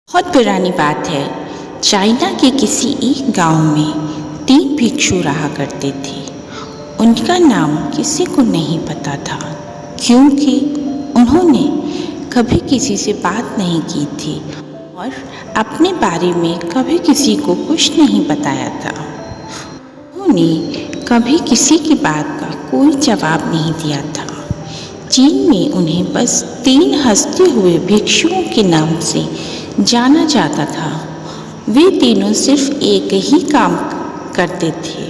बहुत पुरानी बात है। चाइना के किसी एक गांव में 3 भिक्षु रहा करते थे। उनका नाम किसी को नहीं पता था, क्योंकि उन्होंने कभी किसी से बात नहीं की थी और अपने बारे में कभी किसी को कुछ नहीं बताया था। उन्होंने कभी किसी की बात का कोई जवाब नहीं दिया था। चीन में उन्हें बस 3 हंसते हुए भिक्षुओं के नाम से जाना जाता था। वे तीनों सिर्फ एक ही काम करते थे,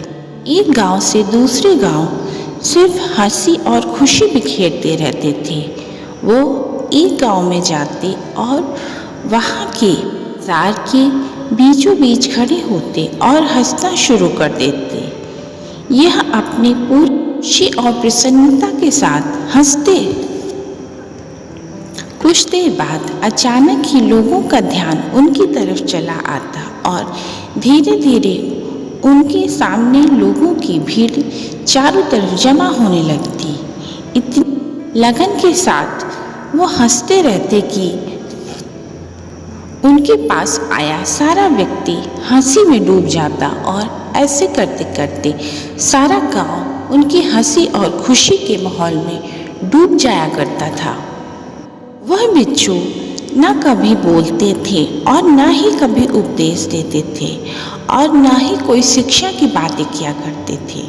एक गांव से दूसरे गांव सिर्फ हंसी और खुशी बिखेरते रहते थे। वो एक गांव में जाते और वहाँ के बाजार के बीचों बीच खड़े होते और हंसना शुरू कर देते। यह अपनी पूरी खुशी और प्रसन्नता के साथ हंसते। कुछ देर बाद अचानक ही लोगों का ध्यान उनकी तरफ चला आता और धीरे धीरे उनके सामने लोगों की भीड़ चारों तरफ जमा होने लगती। इतनी लगन के साथ वो हंसते रहते कि उनके पास आया सारा व्यक्ति हंसी में डूब जाता और ऐसे करते करते सारा गांव उनकी हंसी और खुशी के माहौल में डूब जाया करता था। वह भिक्षु न कभी बोलते थे और न ही कभी उपदेश देते थे और न ही कोई शिक्षा की बातें किया करते थे।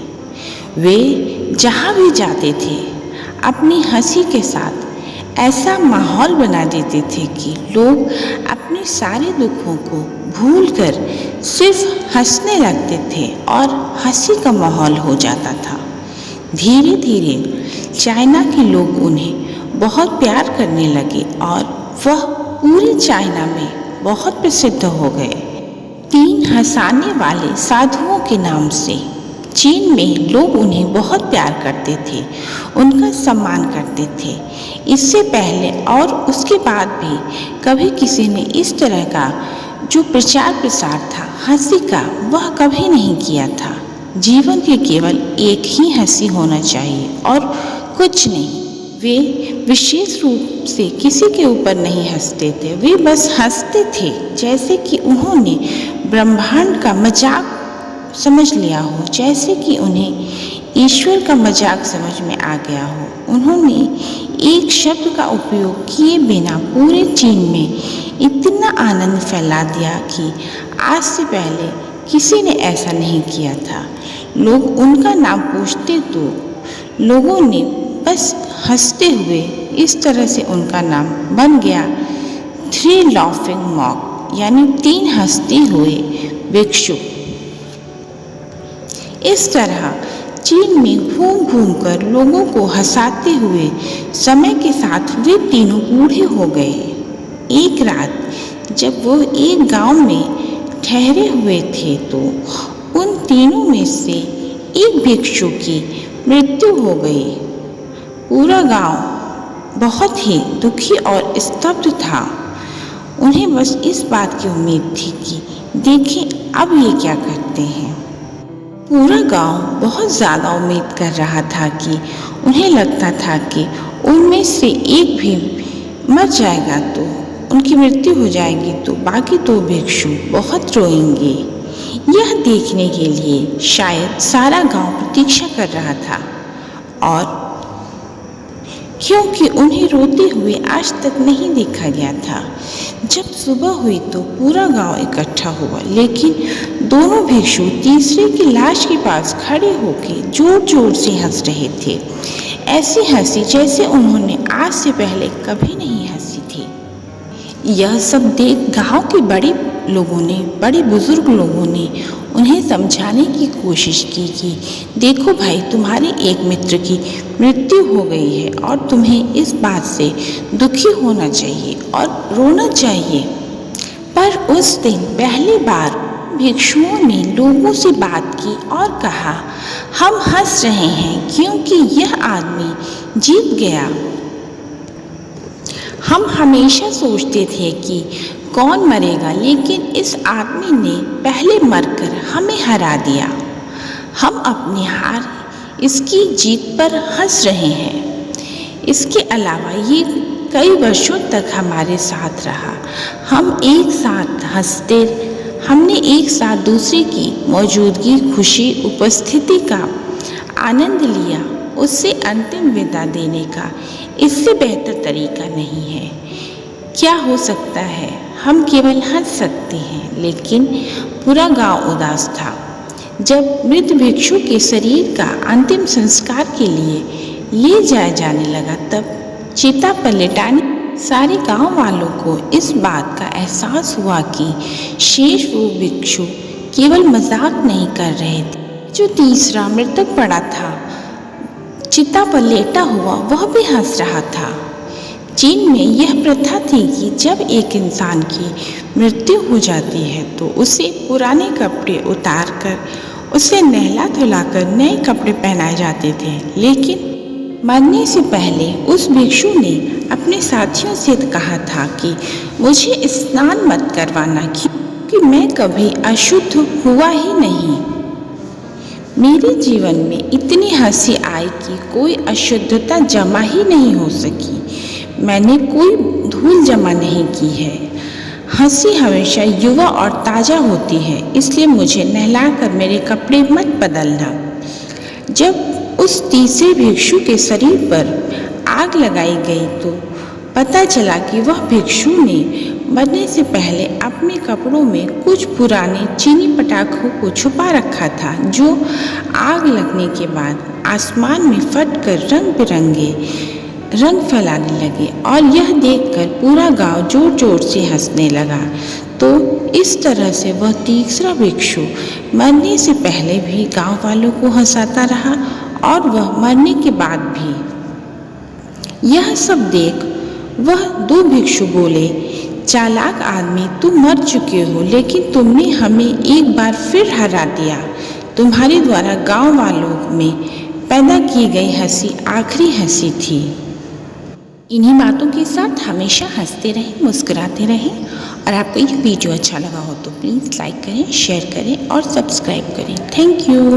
वे जहाँ भी जाते थे अपनी हंसी के साथ ऐसा माहौल बना देते थे कि लोग अपने सारे दुखों को भूलकर सिर्फ हंसने लगते थे और हंसी का माहौल हो जाता था। धीरे धीरे चाइना के लोग उन्हें बहुत प्यार करने लगे और वह पूरे चाइना में बहुत प्रसिद्ध हो गए। 3 हंसाने वाले साधुओं के नाम से चीन में लोग उन्हें बहुत प्यार करते थे, उनका सम्मान करते थे। इससे पहले और उसके बाद भी कभी किसी ने इस तरह का जो प्रचार प्रसार था हंसी का, वह कभी नहीं किया था। जीवन के केवल एक ही हंसी होना चाहिए और कुछ नहीं। वे विशेष रूप से किसी के ऊपर नहीं हंसते थे, वे बस हंसते थे जैसे कि उन्होंने ब्रह्मांड का मजाक समझ लिया हो, जैसे कि उन्हें ईश्वर का मजाक समझ में आ गया हो। उन्होंने एक शब्द का उपयोग किए बिना पूरे चीन में इतना आनंद फैला दिया कि आज से पहले किसी ने ऐसा नहीं किया था। लोग उनका नाम पूछते तो लोगों ने बस हंसते हुए इस तरह से उनका नाम बन गया 3 लाफिंग मॉन्क, यानी 3 हंसते हुए भिक्षु। इस तरह चीन में घूम घूम कर लोगों को हंसाते हुए समय के साथ वे तीनों बूढ़े हो गए। एक रात जब वो एक गांव में ठहरे हुए थे तो उन तीनों में से एक भिक्षु की मृत्यु हो गई। पूरा गांव बहुत ही दुखी और स्तब्ध था। उन्हें बस इस बात की उम्मीद थी कि देखें अब ये क्या करते हैं। पूरा गांव बहुत ज़्यादा उम्मीद कर रहा था कि उन्हें लगता था कि उनमें से एक भी मर जाएगा तो उनकी मृत्यु हो जाएगी तो बाकी 2 भिक्षु बहुत रोएंगे। यह देखने के लिए शायद सारा गांव प्रतीक्षा कर रहा था और क्योंकि उन्हें रोते हुए आज तक नहीं देखा गया था। जब सुबह हुई तो पूरा गांव इकट्ठा हुआ, लेकिन दोनों भिक्षु तीसरे की लाश के पास खड़े होकर जोर जोर से हंस रहे थे। ऐसी हंसी जैसे उन्होंने आज से पहले कभी नहीं हंसी थी। यह सब देख गांव के बड़े लोगों ने, बड़े बुजुर्ग लोगों ने उन्हें समझाने की कोशिश की कि देखो भाई, तुम्हारे एक मित्र की मृत्यु हो गई है और तुम्हें इस बात से दुखी होना चाहिए और रोना चाहिए। पर उस दिन पहली बार भिक्षुओं ने लोगों से बात की और कहा, हम हंस रहे हैं क्योंकि यह आदमी जीत गया। हम हमेशा सोचते थे कि कौन मरेगा, लेकिन इस आदमी ने पहले मरकर हमें हरा दिया। हम अपनी हार, इसकी जीत पर हंस रहे हैं। इसके अलावा ये कई वर्षों तक हमारे साथ रहा। हमने एक साथ दूसरे की मौजूदगी, खुशी, उपस्थिति का आनंद लिया। उससे अंतिम विदा देने का इससे बेहतर तरीका नहीं है। क्या हो सकता है? हम केवल हंस सकते हैं, लेकिन पूरा गांव उदास था। जब मृत भिक्षु के शरीर का अंतिम संस्कार के लिए ले जाया जाने लगा, तब चिता पर लेटाने सारे गांव वालों को इस बात का एहसास हुआ कि शेष वो भिक्षु केवल मजाक नहीं कर रहे थे। जो तीसरा मृतक पड़ा था, चिता पर लेटा हुआ, वह भी हंस रहा था। चीन में यह प्रथा थी कि जब एक इंसान की मृत्यु हो जाती है तो उसे पुराने कपड़े उतार कर उसे नहला धुलाकर नए कपड़े पहनाए जाते थे। लेकिन मरने से पहले उस भिक्षु ने अपने साथियों से कहा था कि मुझे स्नान मत करवाना, क्योंकि मैं कभी अशुद्ध हुआ ही नहीं। मेरे जीवन में इतनी हंसी आई कि कोई अशुद्धता जमा ही नहीं हो सकी। मैंने कोई धूल जमा नहीं की है। हंसी हमेशा युवा और ताज़ा होती है, इसलिए मुझे नहलाकर मेरे कपड़े मत बदलना। जब उस तीसरे भिक्षु के शरीर पर आग लगाई गई तो पता चला कि वह भिक्षु ने मरने से पहले अपने कपड़ों में कुछ पुराने चीनी पटाखों को छुपा रखा था, जो आग लगने के बाद आसमान में फटकर रंग बिरंगे रंग फैलाने लगे। और यह देखकर पूरा गांव जोर जोर से हंसने लगा। तो इस तरह से वह तीसरा भिक्षु मरने से पहले भी गांव वालों को हंसाता रहा और वह मरने के बाद भी। यह सब देख वह दो भिक्षु बोले, चालाक आदमी, तुम मर चुके हो, लेकिन तुमने हमें एक बार फिर हरा दिया। तुम्हारे द्वारा गांव वालों में पैदा की गई हंसी आखिरी हंसी थी। इन्हीं बातों के साथ हमेशा हंसते रहें, मुस्कुराते रहें। और आपको ये वीडियो अच्छा लगा हो तो प्लीज़ लाइक करें, शेयर करें और सब्सक्राइब करें। Thank you.